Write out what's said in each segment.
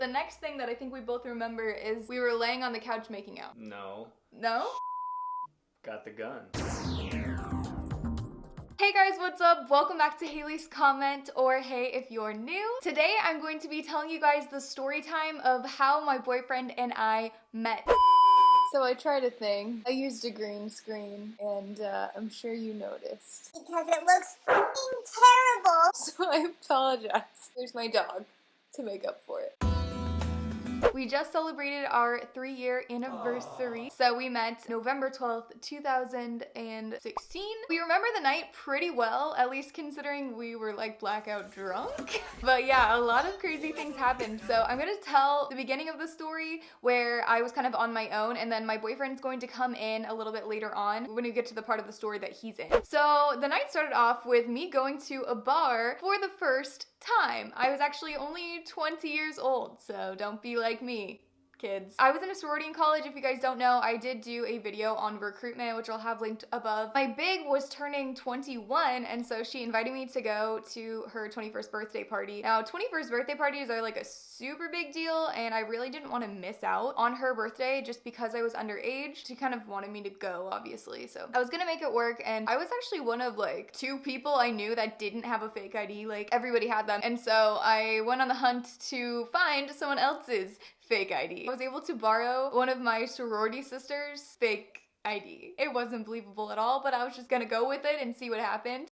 the next thing that I think we both remember is we were laying on the couch making out. No. No? Got the gun. Hey guys, what's up? Welcome back to Haley's Comment, or hey if you're new. Today I'm going to be telling you guys the story time of how my boyfriend and I met. So I tried a thing. I used a green screen, and I'm sure you noticed. Because it looks fucking terrible. So I apologize. There's my dog to make up for it. We just celebrated our 3-year anniversary. So we met November 12th, 2016. We remember the night pretty well, at least considering we were like blackout drunk. But yeah, a lot of crazy things happened. So I'm gonna tell the beginning of the story where I was kind of on my own, and then my boyfriend's going to come in a little bit later on when we get to the part of the story that he's in. So the night started off with me going to a bar for the first time. I was actually only 20 years old, so don't be like me, kids. I was in a sorority in college. If you guys don't know, I did do a video on recruitment, which I'll have linked above. My big was turning 21, and so she invited me to go to her 21st birthday party. Now, 21st birthday parties are like a super big deal, and I really didn't want to miss out on her birthday just because I was underage. She kind of wanted me to go, obviously, so I was gonna make it work, and I was actually one of like 2 people I knew that didn't have a fake ID. Like, everybody had them, and so I went on the hunt to find someone else's fake ID. I was able to borrow one of my sorority sisters' fake ID. It wasn't believable at all, but I was just gonna go with it and see what happened.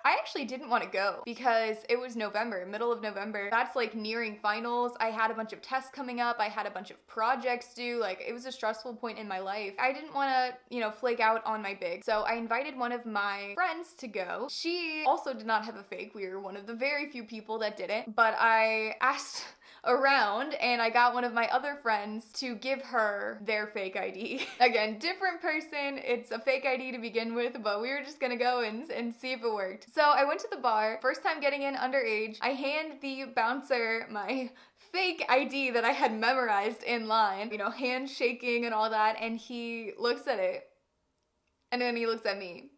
I actually didn't want to go because it was November, middle of November. That's like nearing finals. I had a bunch of tests coming up. I had a bunch of projects due. Like, it was a stressful point in my life. I didn't want to, flake out on my big. So I invited one of my friends to go. She also did not have a fake. We were one of the very few people that didn't. But I asked around, and I got one of my other friends to give her their fake ID. Again, different person, it's a fake ID to begin with, but we were just gonna go and see if it worked. So I went to the bar, first time getting in underage. I hand the bouncer my fake ID that I had memorized in line, hand shaking and all that, and he looks at it, and then he looks at me,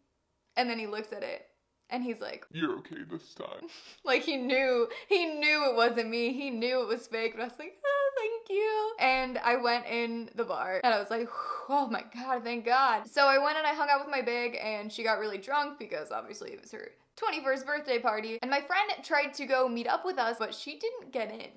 and then he looks at it. And he's like, "You're okay this time." Like, he knew it wasn't me. He knew it was fake, but I was like, oh, thank you. And I went in the bar, and I was like, oh my God, thank God. So I went and I hung out with my big, and she got really drunk because obviously it was her 21st birthday party. And my friend tried to go meet up with us, but she didn't get in.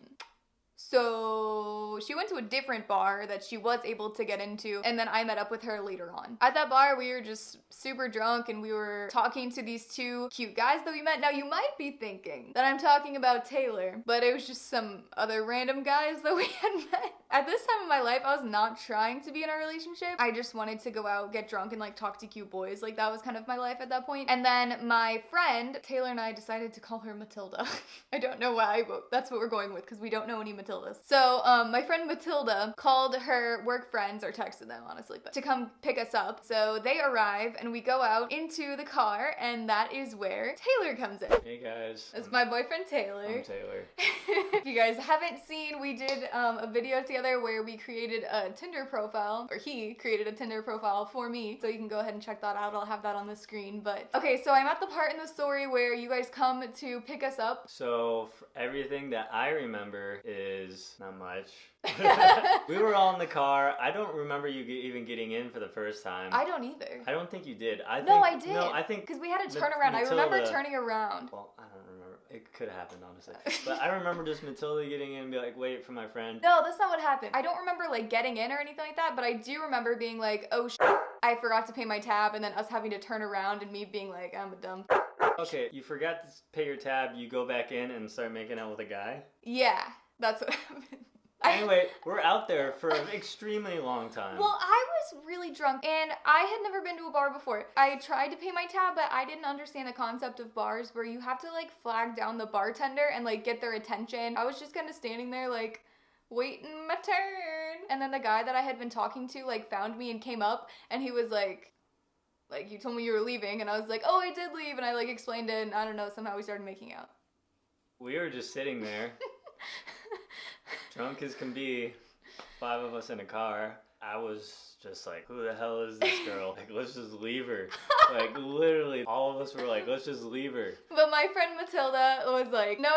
So she went to a different bar that she was able to get into, and then I met up with her later on. At that bar, we were just super drunk, and we were talking to these 2 cute guys that we met. Now, you might be thinking that I'm talking about Taylor, but it was just some other random guys that we had met. At this time in my life, I was not trying to be in a relationship. I just wanted to go out, get drunk, and like talk to cute boys. Like, that was kind of my life at that point. And then my friend, Taylor, and I decided to call her Matilda. I don't know why, but that's what we're going with because we don't know any Matildas. So my friend Matilda called her work friends, or texted them honestly, but to come pick us up. So they arrive and we go out into the car, and that is where Taylor comes in. Hey guys. That's my boyfriend Taylor. I'm Taylor. If you guys haven't seen, we did a video together where we created a Tinder profile, or he created a Tinder profile for me. So you can go ahead and check that out. I'll have that on the screen. But okay, so I'm at the part in the story where you guys come to pick us up. So everything that I remember is not much. We were all in the car. I don't remember you even getting in for the first time. I don't either. I don't think you did. I did. No, I think because we had to turn around. I remember turning around. Well, I don't remember. It could have happened, honestly. But I remember just Matilda getting in and be like, wait for my friend. No, that's not what happened. I don't remember like getting in or anything like that, but I do remember being like, oh I forgot to pay my tab, and then us having to turn around and me being like, I'm a dumb Okay, you forgot to pay your tab, you go back in and start making out with a guy? Yeah, that's what happened. Anyway, we're out there for an extremely long time. Well, I was really drunk, and I had never been to a bar before. I tried to pay my tab, but I didn't understand the concept of bars where you have to like flag down the bartender and like get their attention. I was just kind of standing there like waiting my turn. And then the guy that I had been talking to like found me and came up, and he was like, you told me you were leaving, and I was like, oh, I did leave, and I like explained it, and I don't know, somehow we started making out. We were just sitting there, drunk as can be, 5 of us in a car, I was just like, who the hell is this girl? Like, let's just leave her. Like, literally, all of us were like, let's just leave her. But my friend Matilda was like, no,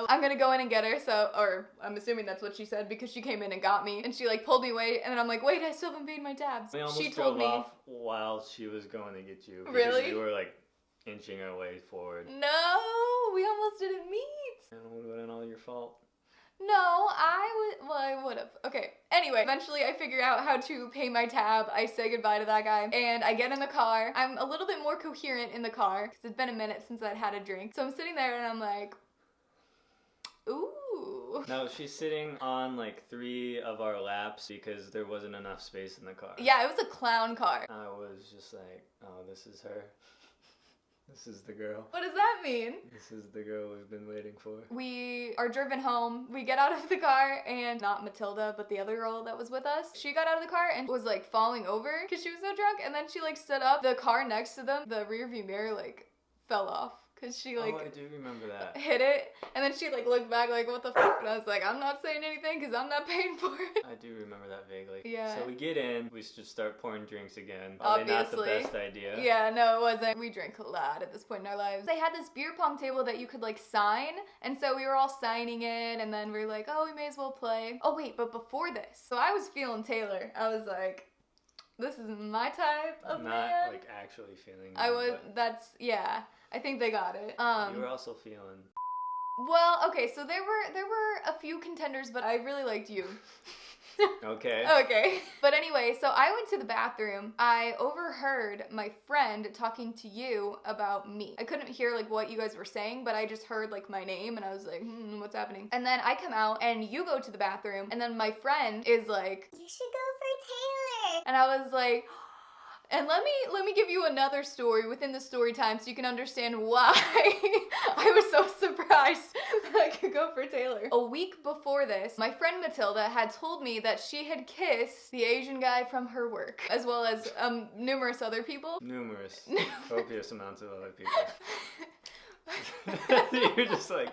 I'm gonna go in and get her. So, or I'm assuming that's what she said because she came in and got me. And she like pulled me away. And then I'm like, wait, I still haven't paid my tabs. We almost She told drove me. off while she was going to get you. Really? We were like inching our way forward. No, we almost didn't meet. And it would have been all your fault. No, I would have. Okay. Anyway, eventually I figure out how to pay my tab. I say goodbye to that guy and I get in the car. I'm a little bit more coherent in the car because it's been a minute since I'd had a drink. So I'm sitting there and I'm like, ooh. No, she's sitting on like 3 of our laps because there wasn't enough space in the car. Yeah, it was a clown car. I was just like, oh, this is her. This is the girl. What does that mean? This is the girl we've been waiting for. We are driven home. We get out of the car and not Matilda, but the other girl that was with us. She got out of the car and was like falling over because she was so drunk. And then she like stood up. The car next to them, the rear view mirror like fell off. Cause she like I do remember that. hit it, and then she like looked back like what the f***, and I was like, I'm not saying anything because I'm not paying for it. I do remember that vaguely. Yeah. So we get in, we just start pouring drinks again. Obviously. Not the best idea. Yeah, no, it wasn't. We drank a lot at this point in our lives. They had this beer pong table that you could like sign, and so we were all signing it, and then we were like, oh, we may as well play. Oh wait, but before this, so I was feeling Taylor. I was like, this is my type of Not man. like actually feeling. I was. but That's yeah. I think they got it. You were also feeling. Well, okay, so there were a few contenders, but I really liked you. Okay. Okay. But anyway, so I went to the bathroom. I overheard my friend talking to you about me. I couldn't hear like what you guys were saying, but I just heard like my name and I was like, what's happening? And then I come out and you go to the bathroom and then my friend is like, You should go for Taylor. and I was like, and let me give you another story within the story time so you can understand why I was so surprised that I could go for Taylor. A week before this, my friend Matilda had told me that she had kissed the Asian guy from her work, as well as numerous other people. Numerous. Copious amounts of other people. You're just like,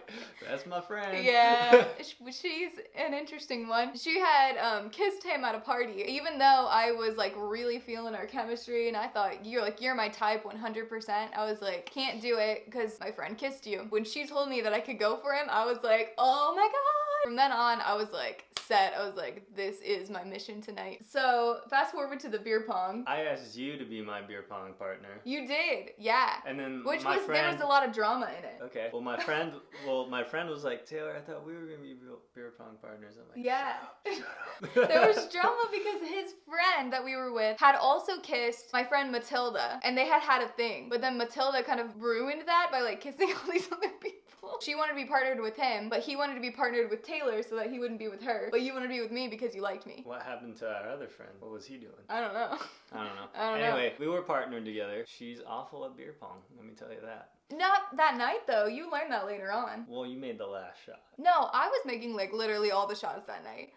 that's my friend. Yeah, she's an interesting one. She had kissed him at a party, even though I was like really feeling our chemistry, and I thought you're my type 100%. I was like, can't do it because my friend kissed you. When she told me that I could go for him, I was like, oh my god. From then on, I was like set. I was like, this is my mission tonight. So fast forward to the beer pong. I asked you to be my beer pong partner. You did, yeah. And then There was a lot of drama in it. Okay. Well, my friend was like, Taylor, I thought we were gonna be beer pong partners. I'm like, yeah. Shut up. There was drama because his friend that we were with had also kissed my friend Matilda, and they had a thing. But then Matilda kind of ruined that by like kissing all these other people. She wanted to be partnered with him, but he wanted to be partnered with Taylor so that he wouldn't be with her. But you wanted to be with me because you liked me. What happened to our other friend? What was he doing? I don't know. I don't know. Anyway, we were partnered together. She's awful at beer pong. Let me tell you that. Not that night though. You learned that later on. Well, you made the last shot. No, I was making like literally all the shots that night.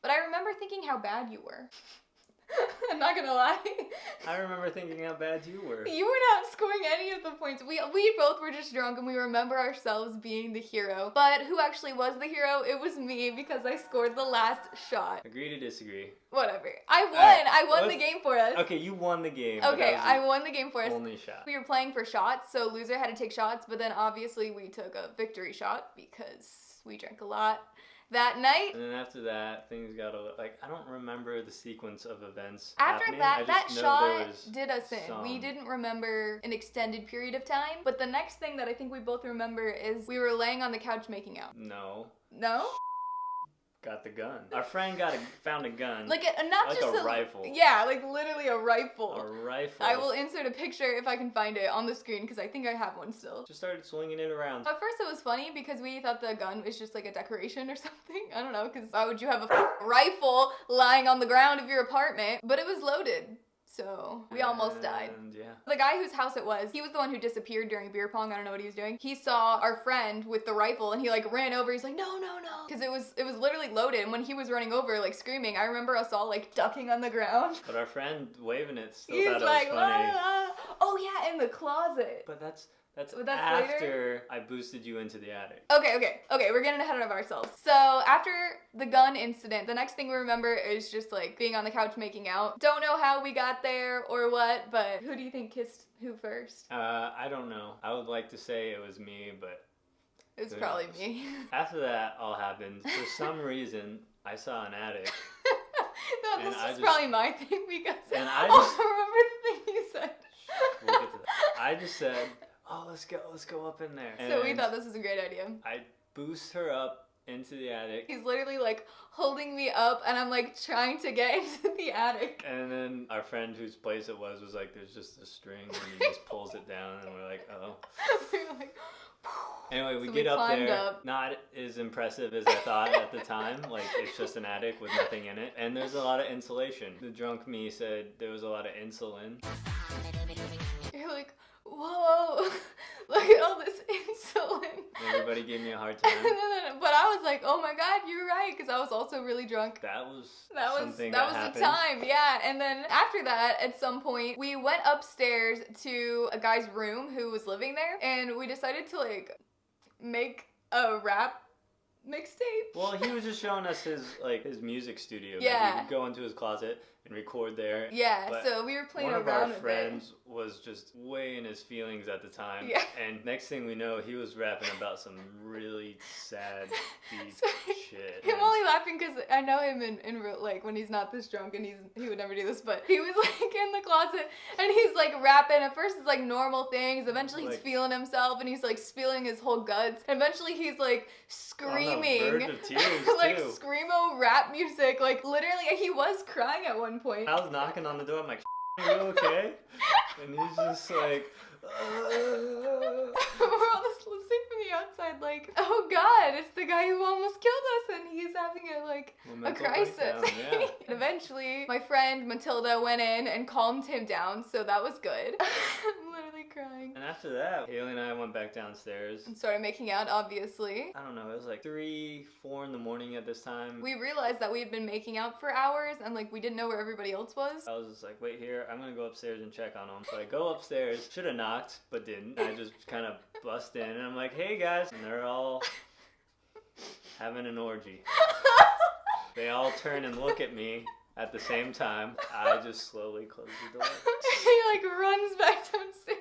But I remember thinking how bad you were. I'm not gonna lie. I remember thinking how bad you were. You were not scoring any of the points. We both were just drunk and we remember ourselves being the hero. But who actually was the hero? It was me because I scored the last shot. Agree to disagree. Whatever. I won. Right, I won the game for us. Okay, you won the game. Okay, I won the game for us. Only shot. We were playing for shots, so loser had to take shots, but then obviously we took a victory shot because we drank a lot that night. And then after that, things got like, I don't remember the sequence of events. After happening. that shot did us in. some. We didn't remember an extended period of time, but the next thing that I think we both remember is we were laying on the couch making out. No. No? Got the gun. Our friend found a gun. Like not like just a rifle. Yeah, like literally a rifle. A rifle. I will insert a picture if I can find it on the screen because I think I have one still. Just started swinging it around. At first it was funny because we thought the gun was just like a decoration or something. I don't know, because why would you have a rifle lying on the ground of your apartment? But it was loaded. So we almost died. Yeah. The guy whose house it was, he was the one who disappeared during beer pong. I don't know what he was doing. He saw our friend with the rifle and he like ran over. He's like, no. Because it was literally loaded. And when he was running over, like screaming, I remember us all like ducking on the ground. But our friend waving it still He's thought it like, was funny. oh yeah, in the closet. But That's Later? after I boosted you into the attic. Okay, we're getting ahead of ourselves. So after the gun incident, the next thing we remember is just like being on the couch making out. Don't know how we got there or what, but who do you think kissed who first? I don't know. I would like to say it was me, but It was who probably knows? me. After that all happened, for some reason, I saw an attic. No, And this I is just- probably my thing because And I just- remember the thing you said. We'll get to that. I just said, oh, let's go up in there. So we And thought this was a great idea. I boost her up into the attic. He's literally like holding me up and I'm like trying to get into the attic. And then our friend whose place it was like, there's just a string and he just pulls it down and we're like, oh. We were like, Anyway, we So get we up climbed there, up. not as impressive as I thought at the time, like it's just an attic with nothing in it, and there's a lot of insulation. The drunk me said there was a lot of insulin. you're like, whoa, look at all this insulin. Everybody gave me a hard time. But I was like, oh my god, you're right, because I was also really drunk. That was that something that was happened. the time, yeah. And then after that, at some point, we went upstairs to a guy's room who was living there, and we decided to like make a rap mixtape. Well, he was just showing us his music studio. Like, Yeah. we could go into his closet and record there. Yeah, But so we were playing One of around our with it. friends was just way in his feelings at the time. Yeah. And next thing we know, he was rapping about some really sad, deep So, shit. I'm And only laughing because I know him in real, like when he's not this drunk and he would never do this, but he was like in the closet and he's like rapping. At first it's like normal things. Eventually he's Like- feeling himself and he's like spilling his whole guts. Eventually he's like on the screaming, verge of tears, like too. screamo rap music. Like literally he was crying at one point. I was knocking on the door. I'm like, are you okay? And he's just like, We're all just listening from the outside, like, oh god, it's the guy who almost killed us, and he's having a mental crisis. breakdown, yeah. And eventually, my friend Matilda went in and calmed him down, so that was good. I'm literally crying. And after that, Haley and I went back downstairs. And started making out, obviously. I don't know, it was like 3, 4 in the morning at this time. We realized that we had been making out for hours, and like we didn't know where everybody else was. I was just like, wait here, I'm gonna go upstairs and check on them. So I go upstairs, should have knocked, but didn't. I just kind of bust in and I'm like, hey guys. And they're all having an orgy. They all turn and look at me at the same time. I just slowly close the door. He like runs back downstairs.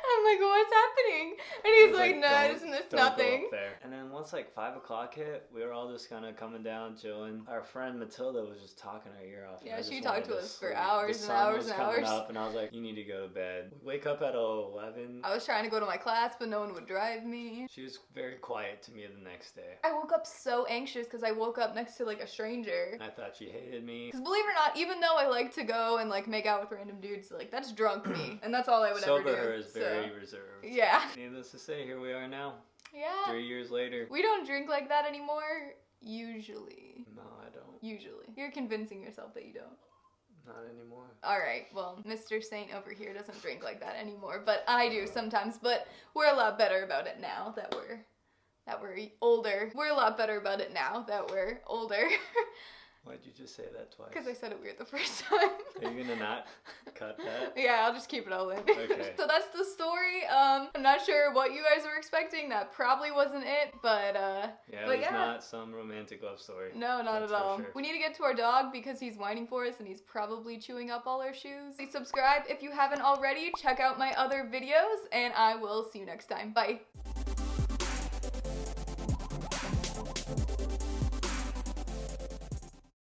I'm like, what's happening? And he's I was like, no, "Don't- it's don't go nothing. up there." And then once like 5 o'clock hit, we were all just kind of coming down, chilling. Our friend Matilda was just talking our ear off. and Yeah, I just she wanted talked to us for sleep. hours The and sun hours was and coming hours. up, and I was like, you need to go to bed. We wake up at 11. I was trying to go to my class, but no one would drive me. She was very quiet to me the next day. I woke up so anxious because I woke up next to like a stranger. I thought she hated me. Because believe it or not, even though I like to go and like make out with random dudes, like that's drunk me, and that's all I would ever do. Sober her is very so. reserved. Yeah. Needless to say, here we are now, Yeah. 3 years later. We don't drink like that anymore. Usually. No, I don't. Usually. You're convincing yourself that you don't. Not anymore. Alright, well, Mr. Saint over here doesn't drink like that anymore, but I do sometimes, but we're a lot better about it now that we're older. We're a lot better about it now that we're older. Why'd you just say that twice? Because I said it weird the first time. Are you gonna not cut that? Yeah, I'll just keep it all in. Okay. So that's the story. I'm not sure what you guys were expecting. That probably wasn't it, but Yeah, but it was yeah. not some romantic love story. No, not That's at for all. sure. We need to get to our dog because he's whining for us and he's probably chewing up all our shoes. Please subscribe if you haven't already. Check out my other videos and I will see you next time. Bye.